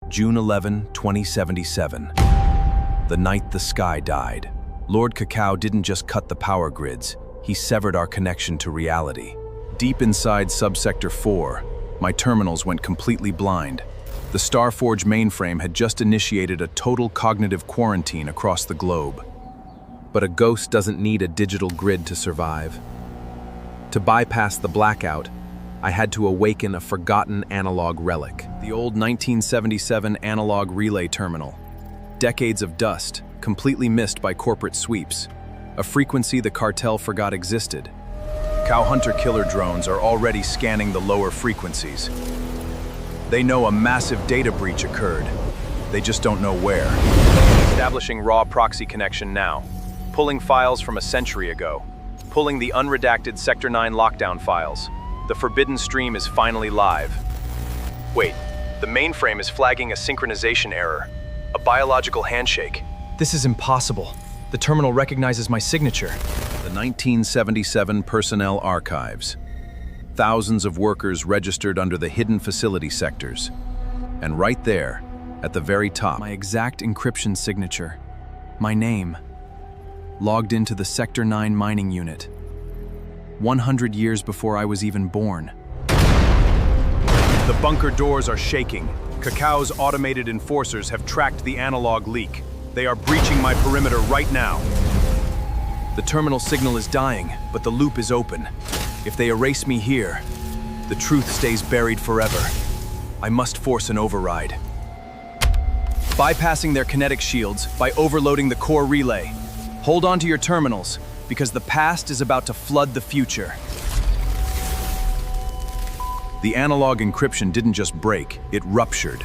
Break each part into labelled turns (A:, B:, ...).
A: June 11, 2077. The night the sky died. Lord Cacao didn't just cut the power grids, he severed our connection to reality. Deep inside Subsector 4, my terminals went completely blind. The Starforge mainframe had just initiated a total cognitive quarantine across the globe. But a ghost doesn't need a digital grid to survive. To bypass the blackout, I had to awaken a forgotten analog relic, the old 1977 analog relay terminal. Decades of dust, completely missed by corporate sweeps, a frequency the cartel forgot existed. Cow hunter-killer drones are already scanning the lower frequencies. They know a massive data breach occurred. They just don't know where. Establishing raw proxy connection now. Pulling files from a century ago. Pulling the unredacted Sector 9 lockdown files. The forbidden stream is finally live. Wait, the mainframe is flagging a synchronization error. A biological handshake.
B: This is impossible. The terminal recognizes my signature.
A: The 1977 Personnel Archives. Thousands of workers registered under the hidden facility sectors. And right there, at the very top,
B: My exact encryption signature. My name. Logged into the Sector 9 mining unit. 100 years before I was even born.
A: the bunker doors are shaking. Cacao's automated enforcers have tracked the analog leak. They are breaching my perimeter right now.
B: The terminal signal is dying, but the loop is open. If they erase me here, the truth stays buried forever. I must force an override. Bypassing their kinetic shields by overloading the core relay. Hold on to your terminals, because the past is about to flood the future.
A: The analog encryption didn't just break, it ruptured.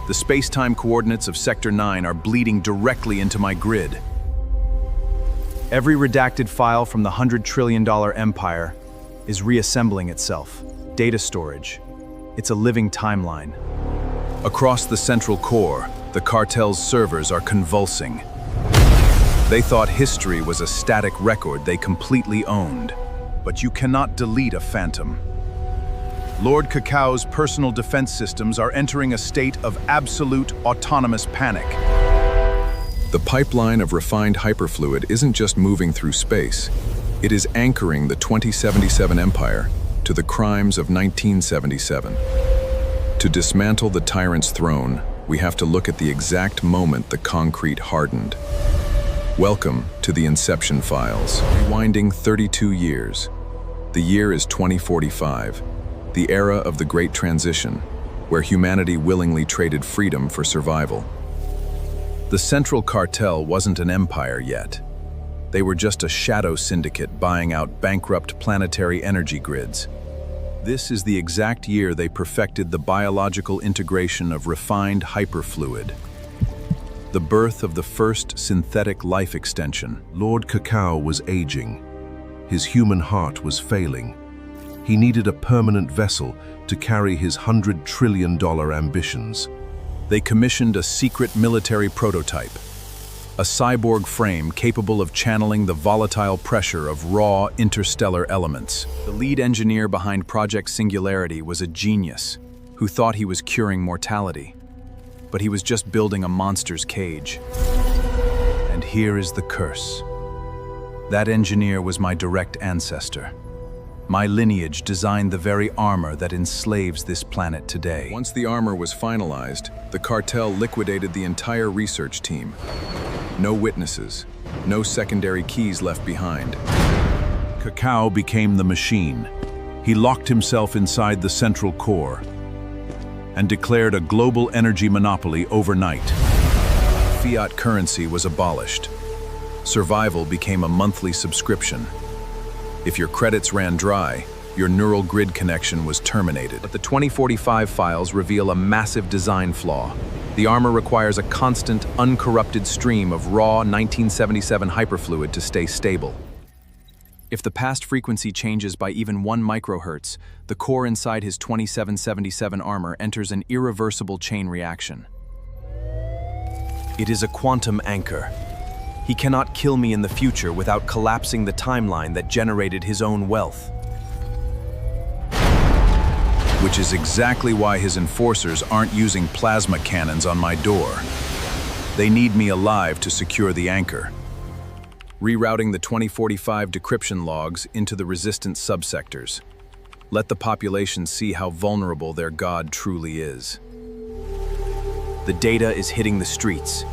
A: The space-time coordinates of Sector 9 are bleeding directly into my grid.
B: Every redacted file from the $100 trillion empire is reassembling itself. Data storage. It's a living timeline.
A: Across the central core, the cartel's servers are convulsing. They thought history was a static record they completely owned. But you cannot delete a phantom. Lord Cacao's personal defense systems are entering a state of absolute autonomous panic. The pipeline of refined hyperfluid isn't just moving through space. It is anchoring the 2077 empire to the crimes of 1977. To dismantle the tyrant's throne, we have to look at the exact moment the concrete hardened. Welcome to the Inception Files. Rewinding 32 years. The year is 2045, the era of the Great Transition, where humanity willingly traded freedom for survival. The Central Cartel wasn't an empire yet. They were just a shadow syndicate buying out bankrupt planetary energy grids. This is the exact year they perfected the biological integration of refined hyperfluid. The birth of the first synthetic life extension.
C: Lord Cacao was aging. His human heart was failing. He needed a permanent vessel to carry his $100 trillion ambitions.
A: They commissioned a secret military prototype, a cyborg frame capable of channeling the volatile pressure of raw interstellar elements.
B: The lead engineer behind Project Singularity was a genius who thought he was curing mortality. But he was just building a monster's cage.
A: And here is the curse. That engineer was my direct ancestor. My lineage designed the very armor that enslaves this planet today. Once the armor was finalized, the cartel liquidated the entire research team. No witnesses, no secondary keys left behind. Cacao became the machine. He locked himself inside the central core and declared a global energy monopoly overnight. Fiat currency was abolished. Survival became a monthly subscription. If your credits ran dry, your neural grid connection was terminated.
B: But the 2045 files reveal a massive design flaw. The armor requires a constant, uncorrupted stream of raw 1977 hyperfluid to stay stable. If the past frequency changes by even 1 microhertz, the core inside his 2777 armor enters an irreversible chain reaction. It is a quantum anchor. He cannot kill me in the future without collapsing the timeline that generated his own wealth.
A: which is exactly why his enforcers aren't using plasma cannons on my door. They need me alive to secure the anchor. Rerouting the 2045 decryption logs into the resistant subsectors. Let the population see how vulnerable their god truly is.
B: The data is hitting the streets.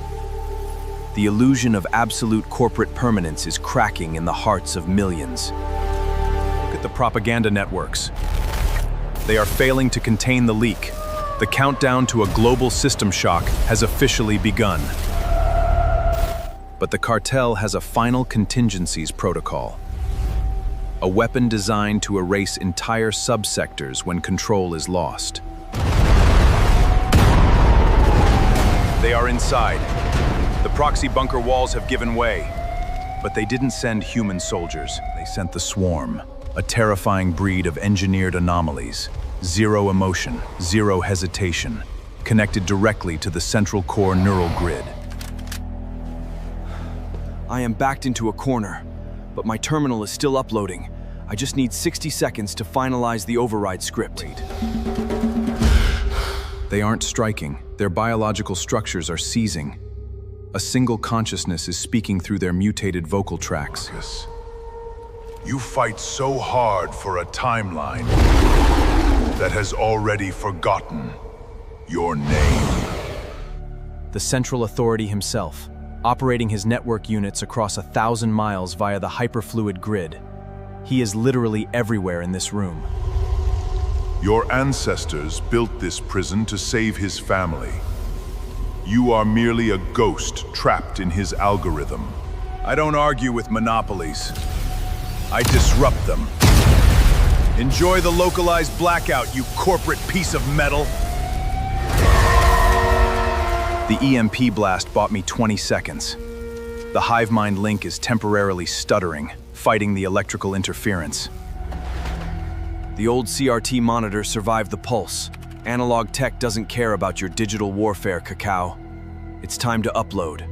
B: The illusion of absolute corporate permanence is cracking in the hearts of millions.
A: Look at the propaganda networks. They are failing to contain the leak. The countdown to a global system shock has officially begun. But the cartel has a final contingencies protocol. A weapon designed to erase entire subsectors when control is lost. They are inside. The proxy bunker walls have given way. But they didn't send human soldiers. They sent the swarm, a terrifying breed of engineered anomalies. Zero emotion, zero hesitation, connected directly to the central core neural grid.
B: I am backed into a corner, but my terminal is still uploading. I just need 60 seconds to finalize the override script.
A: Wait. They aren't striking. Their biological structures are seizing. A single consciousness is speaking through their mutated vocal tracks.
D: You fight so hard for a timeline that has already forgotten your name.
B: The Central Authority himself, operating his network units across 1,000 miles via the hyperfluid grid. He is literally everywhere in this room.
D: Your ancestors built this prison to save his family. You are merely a ghost trapped in his algorithm.
A: I don't argue with monopolies. I disrupt them. Enjoy the localized blackout, you corporate piece of metal. The EMP blast bought me 20 seconds. The HiveMind link is temporarily stuttering, fighting the electrical interference.
B: The old CRT monitor survived the pulse. Analog tech doesn't care about your digital warfare, Cacao. It's time to upload.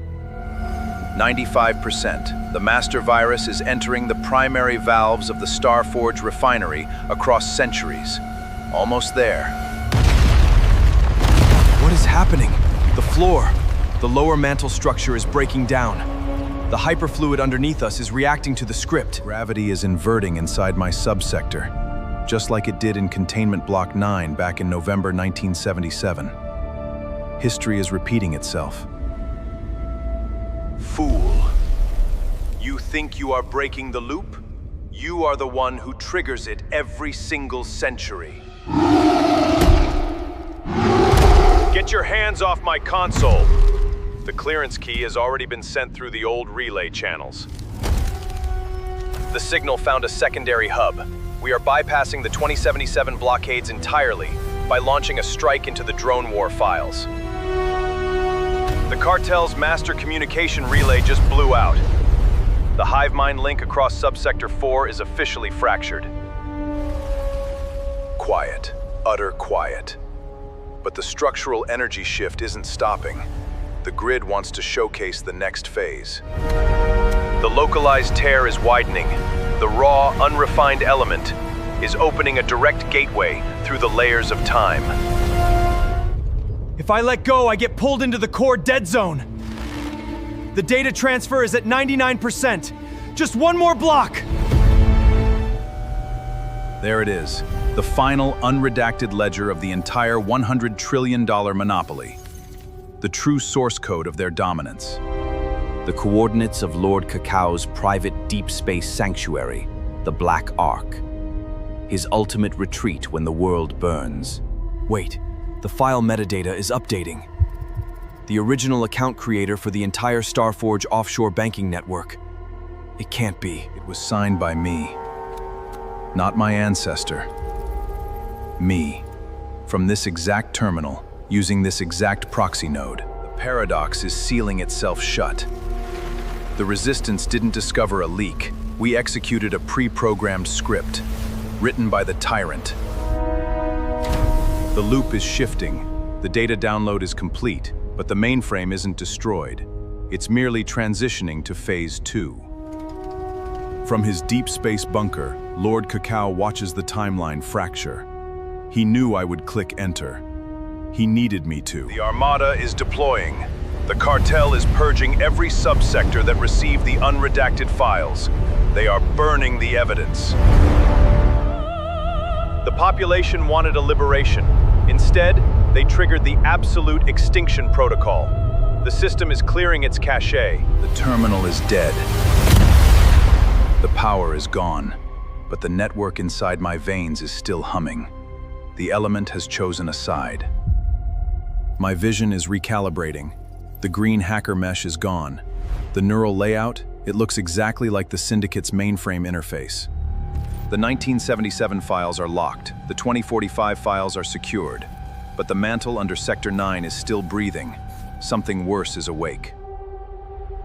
A: 95%. The master virus is entering the primary valves of the Starforge refinery across centuries. Almost there.
B: What is happening? The floor. The lower mantle structure is breaking down. The hyperfluid underneath us is reacting to the script.
A: Gravity is inverting inside my subsector, just like it did in Containment Block 9 back in November 1977. History is repeating itself. Fool. You think you are breaking the loop? You are the one who triggers it every single century. Get your hands off my console! The clearance key has already been sent through the old relay channels. The signal found a secondary hub. We are bypassing the 2077 blockades entirely by launching a strike into the drone war files. The cartel's master communication relay just blew out. The HiveMind link across subsector 4 is officially fractured. Quiet, utter quiet. But the structural energy shift isn't stopping. The grid wants to showcase the next phase. The localized tear is widening. The raw, unrefined element is opening a direct gateway through the layers of time.
B: If I let go, I get pulled into the core dead zone. The data transfer is at 99%. Just one more block.
A: There it is, the final unredacted ledger of the entire $100 trillion monopoly. The true source code of their dominance.
B: The coordinates of Lord Cacao's private deep space sanctuary, the Black Ark. His ultimate retreat when the world burns. Wait, the file metadata is updating. The original account creator for the entire Starforge offshore banking network. It can't be.
A: It was signed by me. Not my ancestor. Me. From this exact terminal, using this exact proxy node. The paradox is sealing itself shut. The Resistance didn't discover a leak. We executed a pre-programmed script, written by the tyrant. The loop is shifting. The data download is complete, but the mainframe isn't destroyed. It's merely transitioning to phase 2. From his deep space bunker, Lord Cacao watches the timeline fracture. He knew I would click enter. He needed me to.
D: The Armada is deploying. The cartel is purging every subsector that received the unredacted files. They are burning the evidence. The population wanted a liberation. Instead, they triggered the absolute extinction protocol. The system is clearing its cache.
A: The terminal is dead. The power is gone, but the network inside my veins is still humming. The element has chosen a side. My vision is recalibrating. The green hacker mesh is gone. The neural layout, it looks exactly like the Syndicate's mainframe interface. The 1977 files are locked. The 2045 files are secured. But the mantle under Sector 9 is still breathing. Something worse is awake.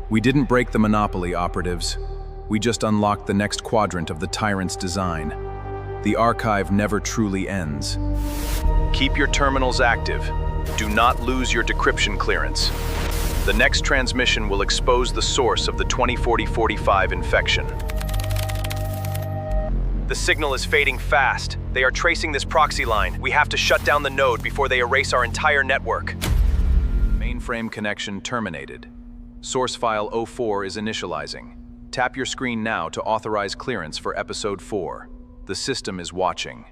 A: We didn't break the monopoly, operatives. We just unlocked the next quadrant of the tyrant's design. The archive never truly ends.
B: Keep your terminals active. Do not lose your decryption clearance. The next transmission will expose the source of the 2040-45 infection. The signal is fading fast. They are tracing this proxy line. We have to shut down the node before they erase our entire network.
A: Mainframe connection terminated. Source file 04 is initializing. Tap your screen now to authorize clearance for episode 4. The system is watching.